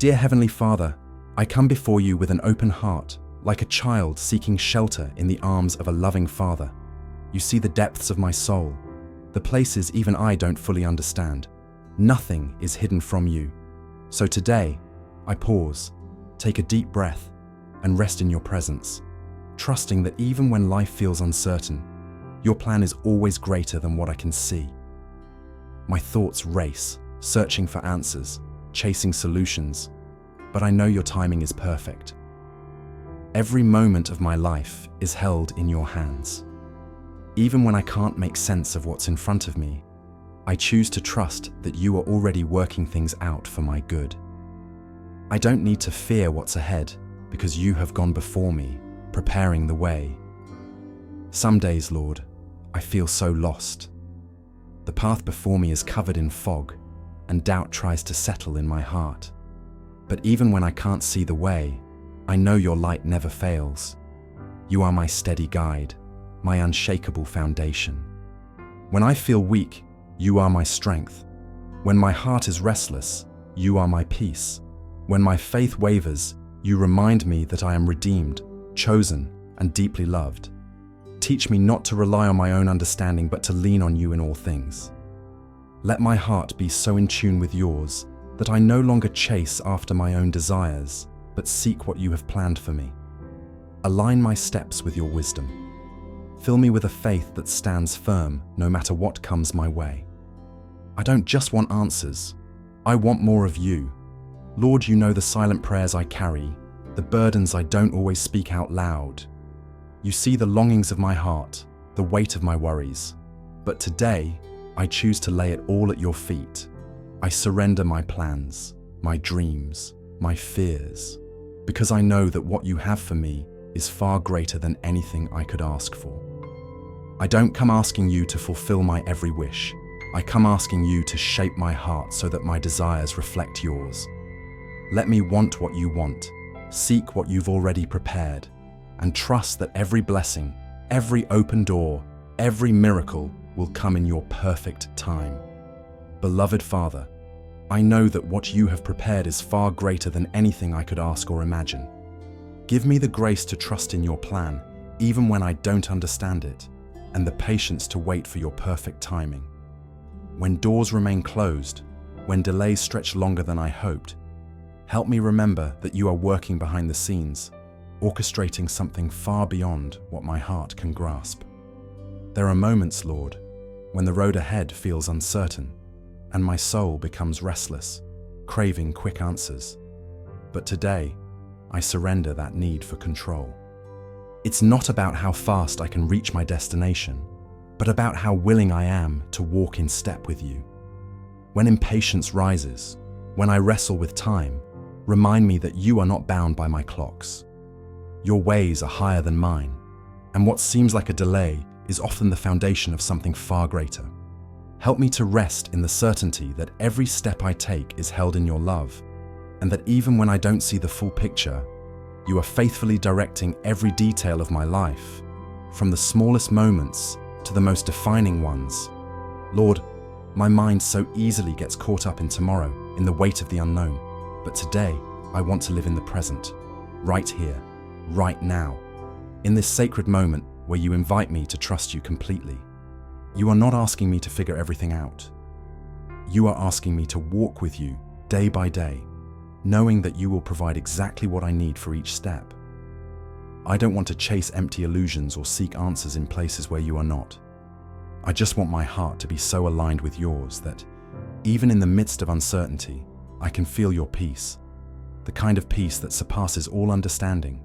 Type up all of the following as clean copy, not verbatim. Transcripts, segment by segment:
Dear Heavenly Father, I come before you with an open heart, like a child seeking shelter in the arms of a loving Father. You see the depths of my soul, the places even I don't fully understand. Nothing is hidden from you. So today, I pause, take a deep breath, and rest in your presence, trusting that even when life feels uncertain, your plan is always greater than what I can see. My thoughts race, searching for answers, chasing solutions, but I know your timing is perfect. Every moment of my life is held in your hands. Even when I can't make sense of what's in front of me, I choose to trust that you are already working things out for my good. I don't need to fear what's ahead because you have gone before me, preparing the way. Some days, Lord, I feel so lost. The path before me is covered in fog, and doubt tries to settle in my heart. But even when I can't see the way, I know your light never fails. You are my steady guide, my unshakable foundation. When I feel weak, you are my strength. When my heart is restless, you are my peace. When my faith wavers, you remind me that I am redeemed, chosen, and deeply loved. Teach me not to rely on my own understanding, but to lean on you in all things. Let my heart be so in tune with yours that I no longer chase after my own desires, but seek what you have planned for me. Align my steps with your wisdom. Fill me with a faith that stands firm no matter what comes my way. I don't just want answers, I want more of you. Lord, you know the silent prayers I carry, the burdens I don't always speak out loud. You see the longings of my heart, the weight of my worries. But today, I choose to lay it all at your feet. I surrender my plans, my dreams, my fears, because I know that what you have for me is far greater than anything I could ask for. I don't come asking you to fulfill my every wish. I come asking you to shape my heart so that my desires reflect yours. Let me want what you want, seek what you've already prepared, and trust that every blessing, every open door, every miracle will come in your perfect time. Beloved Father, I know that what you have prepared is far greater than anything I could ask or imagine. Give me the grace to trust in your plan, even when I don't understand it, and the patience to wait for your perfect timing. When doors remain closed, when delays stretch longer than I hoped, help me remember that you are working behind the scenes, orchestrating something far beyond what my heart can grasp. There are moments, Lord, when the road ahead feels uncertain, and my soul becomes restless, craving quick answers. But today, I surrender that need for control. It's not about how fast I can reach my destination, but about how willing I am to walk in step with you. When impatience rises, when I wrestle with time, remind me that you are not bound by my clocks. Your ways are higher than mine, and what seems like a delay is often the foundation of something far greater. Help me to rest in the certainty that every step I take is held in your love, and that even when I don't see the full picture, you are faithfully directing every detail of my life, from the smallest moments to the most defining ones. Lord, my mind so easily gets caught up in tomorrow, in the weight of the unknown, but today I want to live in the present, right here, right now, in this sacred moment where you invite me to trust you completely. You are not asking me to figure everything out. You are asking me to walk with you day by day, knowing that you will provide exactly what I need for each step. I don't want to chase empty illusions or seek answers in places where you are not. I just want my heart to be so aligned with yours that, even in the midst of uncertainty, I can feel your peace, the kind of peace that surpasses all understanding,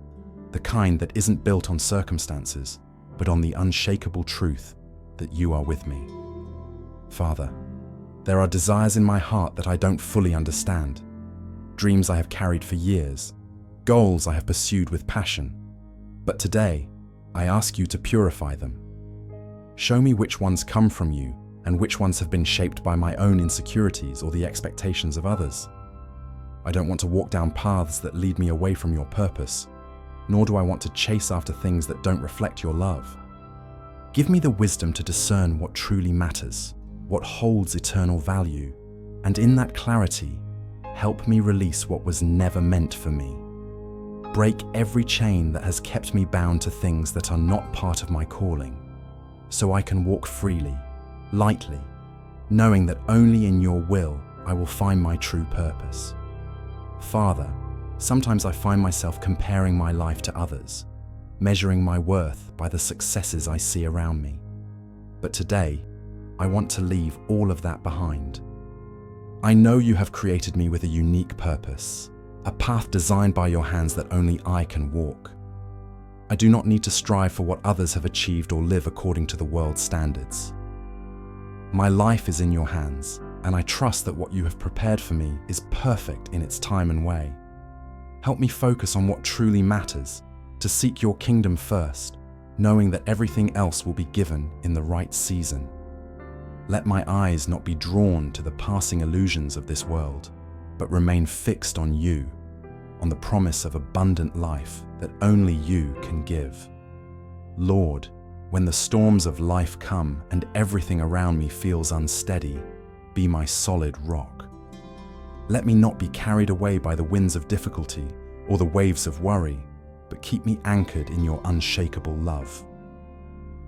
the kind that isn't built on circumstances, but on the unshakable truth that you are with me. Father, there are desires in my heart that I don't fully understand, dreams I have carried for years, goals I have pursued with passion. But today, I ask you to purify them. Show me which ones come from you and which ones have been shaped by my own insecurities or the expectations of others. I don't want to walk down paths that lead me away from your purpose, nor do I want to chase after things that don't reflect your love. Give me the wisdom to discern what truly matters, what holds eternal value, and in that clarity, help me release what was never meant for me. Break every chain that has kept me bound to things that are not part of my calling, so I can walk freely, lightly, knowing that only in your will I will find my true purpose. Father, sometimes I find myself comparing my life to others, measuring my worth by the successes I see around me. But today, I want to leave all of that behind. I know you have created me with a unique purpose, a path designed by your hands that only I can walk. I do not need to strive for what others have achieved or live according to the world's standards. My life is in your hands, and I trust that what you have prepared for me is perfect in its time and way. Help me focus on what truly matters, to seek your kingdom first, knowing that everything else will be given in the right season. Let my eyes not be drawn to the passing illusions of this world, but remain fixed on you, on the promise of abundant life that only you can give. Lord, when the storms of life come and everything around me feels unsteady, be my solid rock. Let me not be carried away by the winds of difficulty or the waves of worry, but keep me anchored in your unshakable love.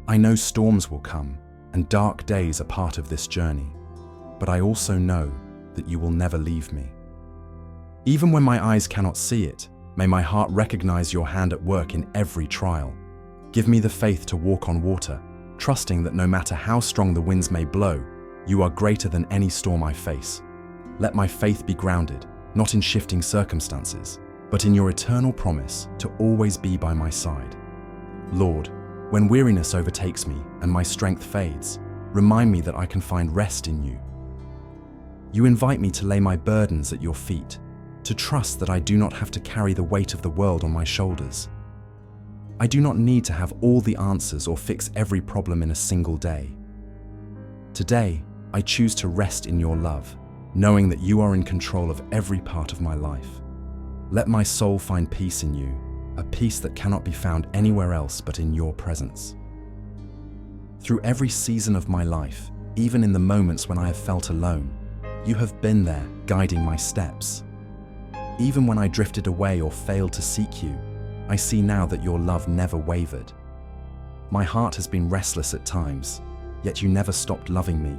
I know storms will come and dark days are part of this journey, but I also know that you will never leave me. Even when my eyes cannot see it, may my heart recognize your hand at work in every trial. Give me the faith to walk on water, trusting that no matter how strong the winds may blow, you are greater than any storm I face. Let my faith be grounded, not in shifting circumstances, but in your eternal promise to always be by my side. Lord, when weariness overtakes me and my strength fades, remind me that I can find rest in you. You invite me to lay my burdens at your feet, to trust that I do not have to carry the weight of the world on my shoulders. I do not need to have all the answers or fix every problem in a single day. Today, I choose to rest in your love, knowing that you are in control of every part of my life. Let my soul find peace in you, a peace that cannot be found anywhere else but in your presence. Through every season of my life, even in the moments when I have felt alone, you have been there, guiding my steps. Even when I drifted away or failed to seek you, I see now that your love never wavered. My heart has been restless at times, yet you never stopped loving me,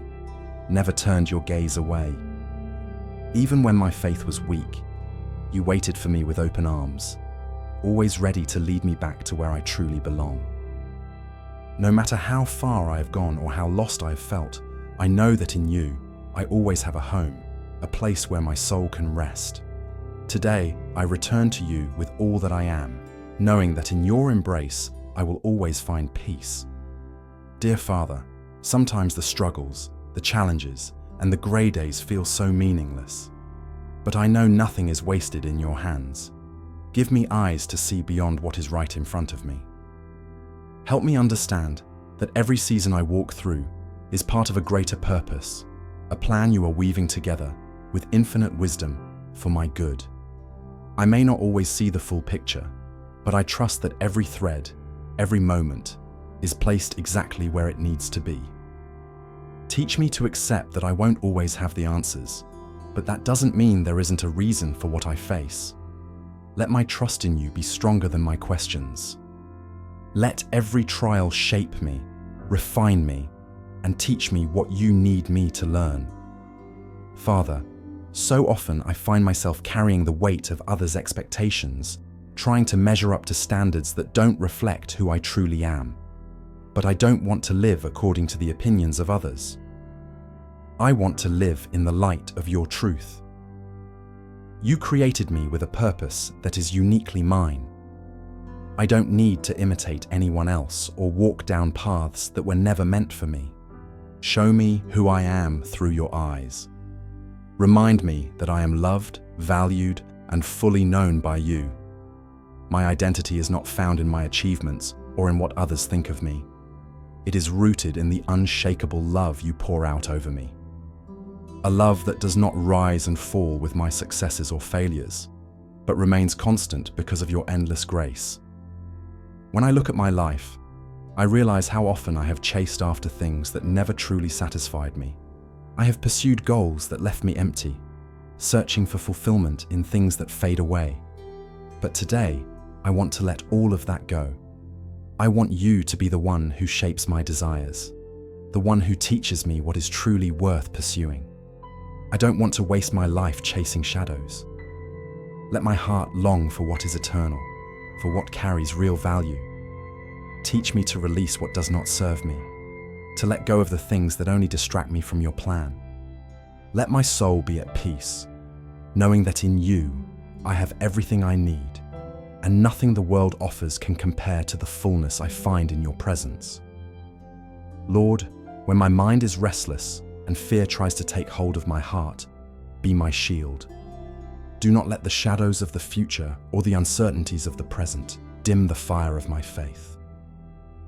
never turned your gaze away. Even when my faith was weak, you waited for me with open arms, always ready to lead me back to where I truly belong. No matter how far I have gone or how lost I have felt, I know that in you, I always have a home, a place where my soul can rest. Today, I return to you with all that I am, knowing that in your embrace, I will always find peace. Dear Father, sometimes the struggles, the challenges, and the grey days feel so meaningless. But I know nothing is wasted in your hands. Give me eyes to see beyond what is right in front of me. Help me understand that every season I walk through is part of a greater purpose, a plan you are weaving together with infinite wisdom for my good. I may not always see the full picture, but I trust that every thread, every moment, is placed exactly where it needs to be. Teach me to accept that I won't always have the answers, but that doesn't mean there isn't a reason for what I face. Let my trust in you be stronger than my questions. Let every trial shape me, refine me, and teach me what you need me to learn. Father, so often I find myself carrying the weight of others' expectations, trying to measure up to standards that don't reflect who I truly am. But I don't want to live according to the opinions of others. I want to live in the light of your truth. You created me with a purpose that is uniquely mine. I don't need to imitate anyone else or walk down paths that were never meant for me. Show me who I am through your eyes. Remind me that I am loved, valued, and fully known by you. My identity is not found in my achievements or in what others think of me. It is rooted in the unshakable love you pour out over me. A love that does not rise and fall with my successes or failures, but remains constant because of your endless grace. When I look at my life, I realize how often I have chased after things that never truly satisfied me. I have pursued goals that left me empty, searching for fulfillment in things that fade away. But today, I want to let all of that go. I want you to be the one who shapes my desires, the one who teaches me what is truly worth pursuing. I don't want to waste my life chasing shadows. Let my heart long for what is eternal, for what carries real value. Teach me to release what does not serve me, to let go of the things that only distract me from your plan. Let my soul be at peace, knowing that in you I have everything I need, and nothing the world offers can compare to the fullness I find in your presence. Lord, when my mind is restless and fear tries to take hold of my heart, be my shield. Do not let the shadows of the future or the uncertainties of the present dim the fire of my faith.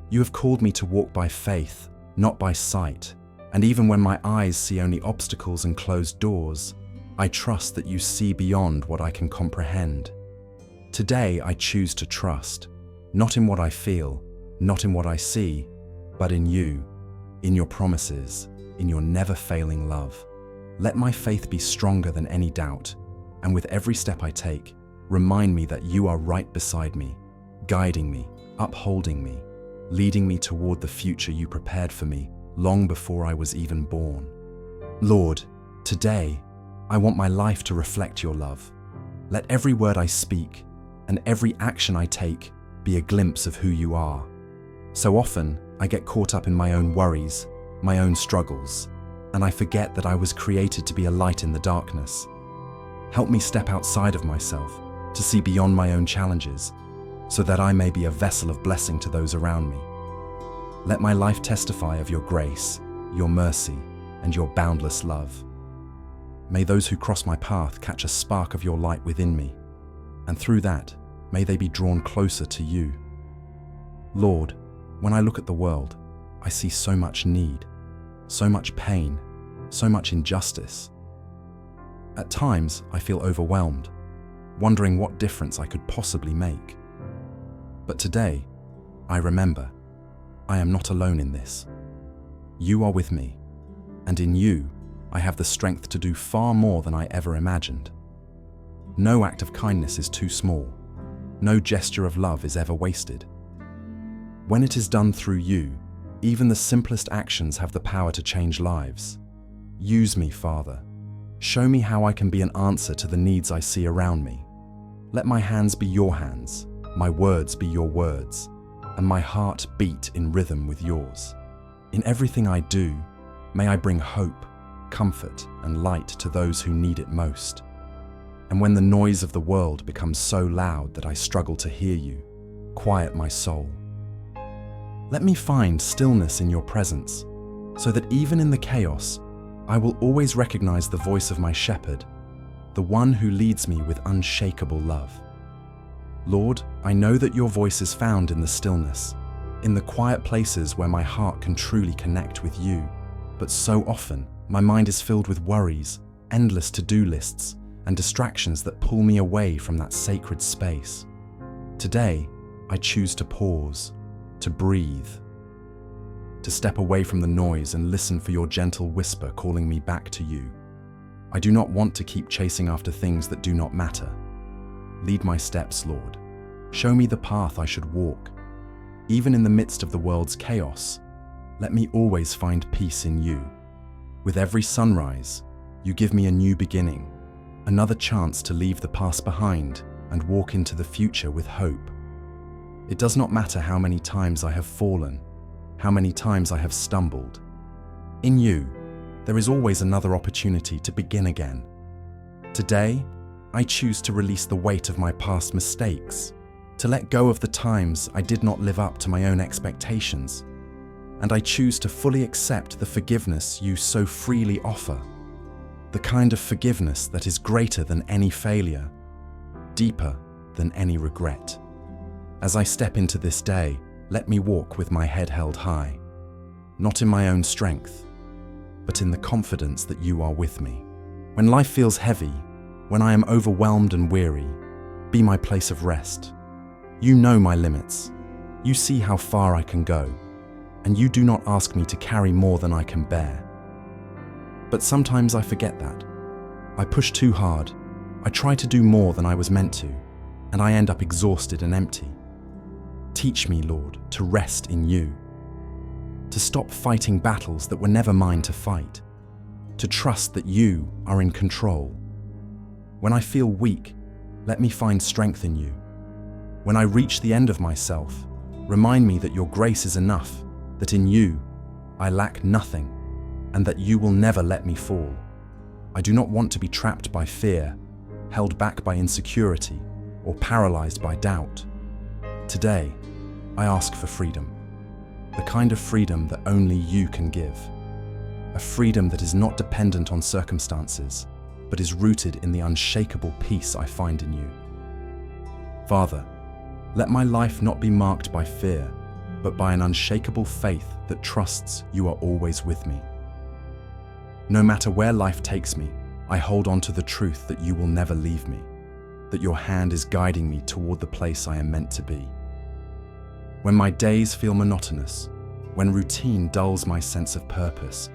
You have called me to walk by faith, not by sight, and even when my eyes see only obstacles and closed doors, I trust that you see beyond what I can comprehend. Today I choose to trust, not in what I feel, not in what I see, but in you, in your promises, in your never-failing love. Let my faith be stronger than any doubt, and with every step I take, remind me that you are right beside me, guiding me, upholding me, leading me toward the future you prepared for me long before I was even born. Lord, today, I want my life to reflect your love. Let every word I speak and every action I take be a glimpse of who you are. So often, I get caught up in my own worries, my own struggles, and I forget that I was created to be a light in the darkness. Help me step outside of myself, to see beyond my own challenges, so that I may be a vessel of blessing to those around me. Let my life testify of your grace, your mercy, and your boundless love. May those who cross my path catch a spark of your light within me, and through that, may they be drawn closer to you. Lord, when I look at the world, I see so much need, so much pain, so much injustice. At times, I feel overwhelmed, wondering what difference I could possibly make. But today, I remember, I am not alone in this. You are with me, and in you, I have the strength to do far more than I ever imagined. No act of kindness is too small. No gesture of love is ever wasted. When it is done through you, even the simplest actions have the power to change lives. Use me, Father. Show me how I can be an answer to the needs I see around me. Let my hands be your hands, my words be your words, and my heart beat in rhythm with yours. In everything I do, may I bring hope, comfort, and light to those who need it most. And when the noise of the world becomes so loud that I struggle to hear you, quiet my soul. Let me find stillness in your presence, so that even in the chaos, I will always recognize the voice of my shepherd, the one who leads me with unshakable love. Lord, I know that your voice is found in the stillness, in the quiet places where my heart can truly connect with you. But so often, my mind is filled with worries, endless to-do lists, and distractions that pull me away from that sacred space. Today, I choose to pause, to breathe, to step away from the noise and listen for your gentle whisper calling me back to you. I do not want to keep chasing after things that do not matter. Lead my steps, Lord. Show me the path I should walk. Even in the midst of the world's chaos, let me always find peace in you. With every sunrise, you give me a new beginning, another chance to leave the past behind and walk into the future with hope. It does not matter how many times I have fallen, how many times I have stumbled. In you, there is always another opportunity to begin again. Today, I choose to release the weight of my past mistakes, to let go of the times I did not live up to my own expectations, and I choose to fully accept the forgiveness you so freely offer, the kind of forgiveness that is greater than any failure, deeper than any regret. As I step into this day, let me walk with my head held high, not in my own strength, but in the confidence that you are with me. When life feels heavy, when I am overwhelmed and weary, be my place of rest. You know my limits. You see how far I can go, and you do not ask me to carry more than I can bear. But sometimes I forget that. I push too hard. I try to do more than I was meant to, and I end up exhausted and empty. Teach me, Lord, to rest in you, to stop fighting battles that were never mine to fight, to trust that you are in control. When I feel weak, let me find strength in you. When I reach the end of myself, remind me that your grace is enough, that in you I lack nothing, and that you will never let me fall. I do not want to be trapped by fear, held back by insecurity, or paralyzed by doubt. Today, I ask for freedom, the kind of freedom that only you can give. A freedom that is not dependent on circumstances, but is rooted in the unshakable peace I find in you. Father, let my life not be marked by fear, but by an unshakable faith that trusts you are always with me. No matter where life takes me, I hold on to the truth that you will never leave me, that your hand is guiding me toward the place I am meant to be. When my days feel monotonous, when routine dulls my sense of purpose,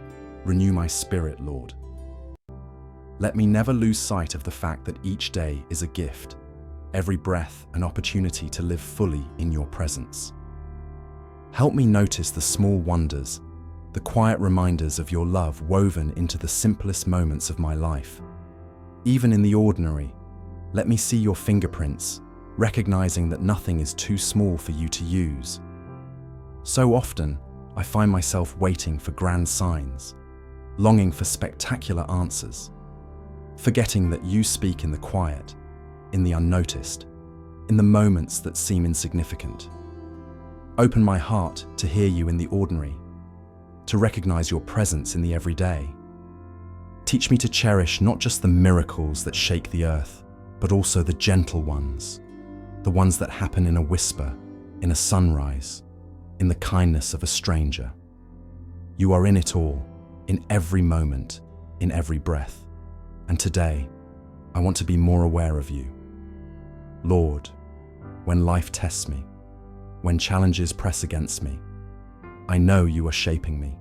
renew my spirit, Lord. Let me never lose sight of the fact that each day is a gift, every breath an opportunity to live fully in your presence. Help me notice the small wonders, the quiet reminders of your love woven into the simplest moments of my life. Even in the ordinary, let me see your fingerprints, recognizing that nothing is too small for you to use. So often, I find myself waiting for grand signs, longing for spectacular answers, forgetting that you speak in the quiet, in the unnoticed, in the moments that seem insignificant. Open my heart to hear you in the ordinary, to recognize your presence in the everyday. Teach me to cherish not just the miracles that shake the earth, but also the gentle ones, the ones that happen in a whisper, in a sunrise, in the kindness of a stranger. You are in it all, in every moment, in every breath. And today, I want to be more aware of you. Lord, when life tests me, when challenges press against me, I know you are shaping me.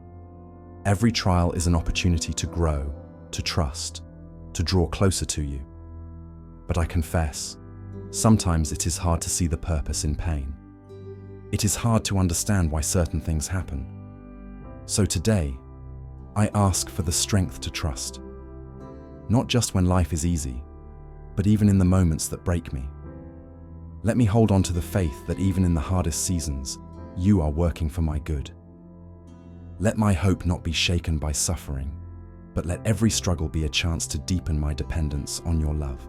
Every trial is an opportunity to grow, to trust, to draw closer to you. But I confess, sometimes it is hard to see the purpose in pain. It is hard to understand why certain things happen. So today, I ask for the strength to trust. Not just when life is easy, but even in the moments that break me. Let me hold on to the faith that even in the hardest seasons, you are working for my good. Let my hope not be shaken by suffering, but let every struggle be a chance to deepen my dependence on your love.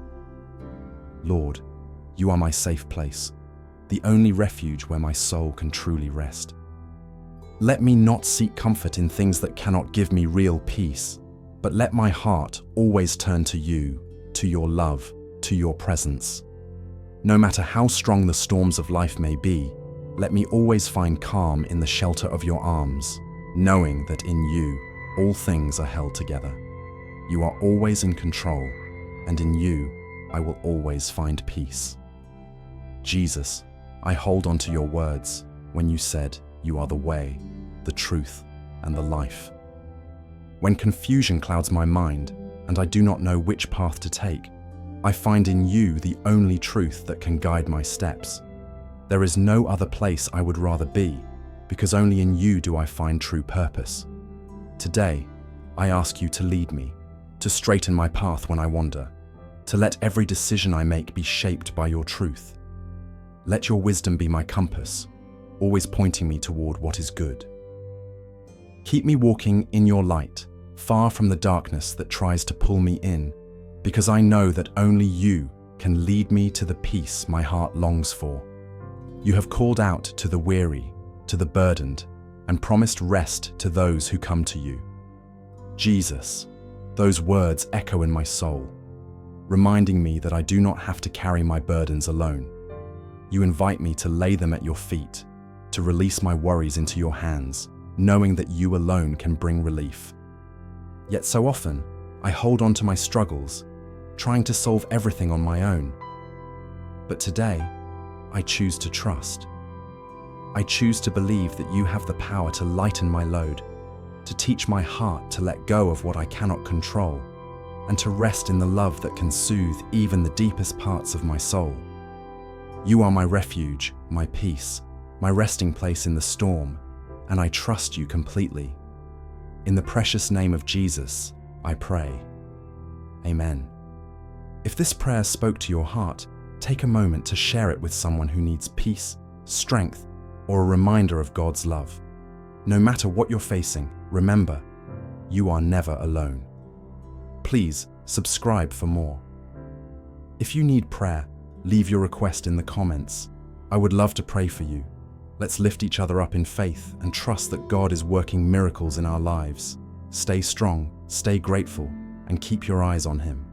Lord, you are my safe place, the only refuge where my soul can truly rest. Let me not seek comfort in things that cannot give me real peace, but let my heart always turn to you, to your love, to your presence. No matter how strong the storms of life may be, let me always find calm in the shelter of your arms, knowing that in you, all things are held together. You are always in control, and in you, I will always find peace. Jesus, I hold on to your words when you said you are the way, the truth, and the life. When confusion clouds my mind and I do not know which path to take, I find in you the only truth that can guide my steps. There is no other place I would rather be, because only in you do I find true purpose. Today, I ask you to lead me, to straighten my path when I wander, to let every decision I make be shaped by your truth. Let your wisdom be my compass, always pointing me toward what is good. Keep me walking in your light, far from the darkness that tries to pull me in, because I know that only you can lead me to the peace my heart longs for. You have called out to the weary, to the burdened, and promised rest to those who come to you. Jesus, those words echo in my soul, reminding me that I do not have to carry my burdens alone. You invite me to lay them at your feet, to release my worries into your hands, knowing that you alone can bring relief. Yet so often, I hold on to my struggles, trying to solve everything on my own. But today, I choose to trust. I choose to believe that you have the power to lighten my load, to teach my heart to let go of what I cannot control, and to rest in the love that can soothe even the deepest parts of my soul. You are my refuge, my peace, my resting place in the storm, and I trust you completely. In the precious name of Jesus, I pray. Amen. If this prayer spoke to your heart, take a moment to share it with someone who needs peace, strength, or a reminder of God's love. No matter what you're facing, remember, you are never alone. Please subscribe for more. If you need prayer, leave your request in the comments. I would love to pray for you. Let's lift each other up in faith and trust that God is working miracles in our lives. Stay strong, stay grateful, and keep your eyes on Him.